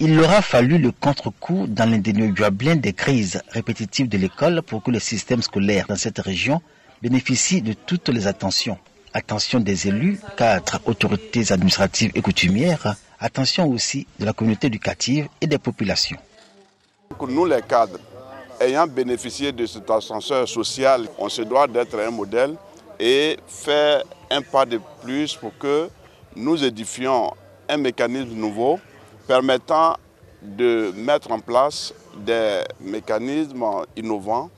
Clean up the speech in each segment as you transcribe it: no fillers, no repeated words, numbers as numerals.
Il aura fallu le contre-coup dans l'indéniable Djuablin des crises répétitives de l'école pour que le système scolaire dans cette région bénéficie de toutes les attentions. Attention des élus, cadres, autorités administratives et coutumières, attention aussi de la communauté éducative et des populations. Nous les cadres, ayant bénéficié de cet ascenseur social, on se doit d'être un modèle et faire un pas de plus pour que nous édifions un mécanisme nouveau permettant de mettre en place des mécanismes innovants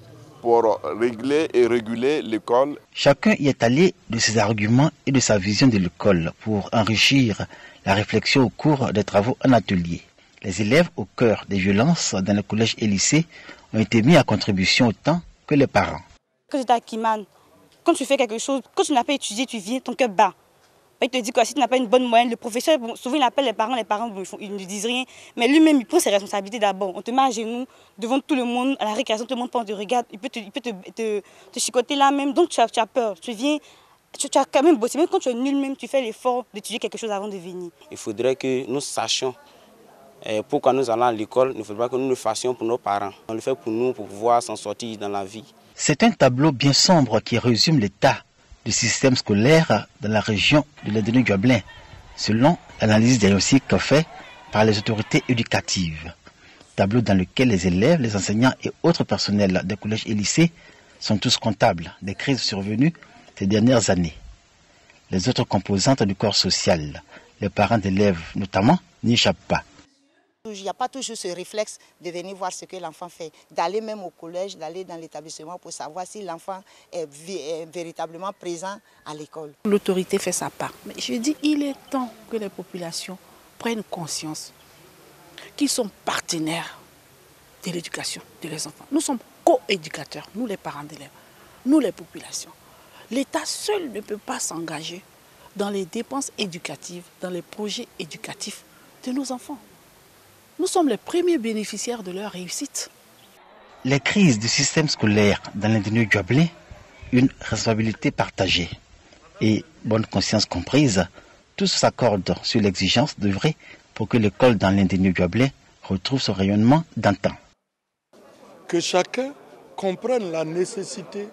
pour régler et réguler l'école. Chacun y est allé de ses arguments et de sa vision de l'école pour enrichir la réflexion au cours des travaux en atelier. Les élèves au cœur des violences dans les collèges et lycées ont été mis à contribution autant que les parents. Quand j'étais à Kimane, quand tu fais quelque chose, quand tu n'as pas étudié, tu viens, ton cœur bat. Il te dit que si tu n'as pas une bonne moyenne, le professeur, souvent il appelle les parents ils ne disent rien, mais lui-même il prend ses responsabilités d'abord. On te met à genoux devant tout le monde, à la récréation, tout le monde pense, te regarde, il peut te chicoter là même, donc tu as peur, tu viens, tu as quand même bossé, même quand tu es nul même, tu fais l'effort d'étudier quelque chose avant de venir. Il faudrait que nous sachions pourquoi nous allons à l'école, il ne faudrait pas que nous le fassions pour nos parents. On le fait pour nous, pour pouvoir s'en sortir dans la vie. C'est un tableau bien sombre qui résume l'état du système scolaire dans la région de l'indéniable Djuablin, selon l'analyse diagnostique faite par les autorités éducatives. Tableau dans lequel les élèves, les enseignants et autres personnels des collèges et lycées sont tous comptables des crises survenues ces dernières années. Les autres composantes du corps social, les parents d'élèves notamment, n'y échappent pas. Il n'y a pas toujours ce réflexe de venir voir ce que l'enfant fait, d'aller même au collège, d'aller dans l'établissement pour savoir si l'enfant est véritablement présent à l'école. L'autorité fait sa part. Mais je dis, il est temps que les populations prennent conscience qu'ils sont partenaires de l'éducation de leurs enfants. Nous sommes co-éducateurs, nous les parents d'élèves, nous les populations. L'État seul ne peut pas s'engager dans les dépenses éducatives, dans les projets éducatifs de nos enfants. Nous sommes les premiers bénéficiaires de leur réussite. Les crises du système scolaire dans l'indéniable Djuablin, une responsabilité partagée et bonne conscience comprise, tous s'accordent sur l'exigence d'œuvrer pour que l'école dans l'indéniable Djuablin retrouve son rayonnement d'antan. Que chacun comprenne la nécessité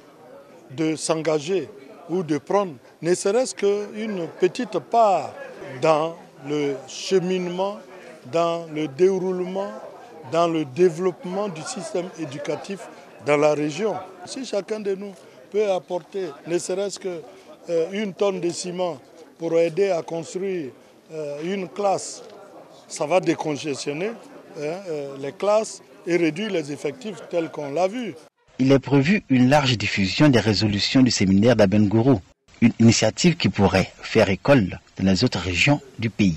de s'engager ou de prendre ne serait-ce qu'une petite part dans le cheminement, dans le déroulement, dans le développement du système éducatif dans la région. Si chacun de nous peut apporter ne serait-ce qu'une tonne de ciment pour aider à construire une classe, ça va décongestionner les classes et réduire les effectifs tels qu'on l'a vu. Il est prévu une large diffusion des résolutions du séminaire d'Abengourou, une initiative qui pourrait faire école dans les autres régions du pays.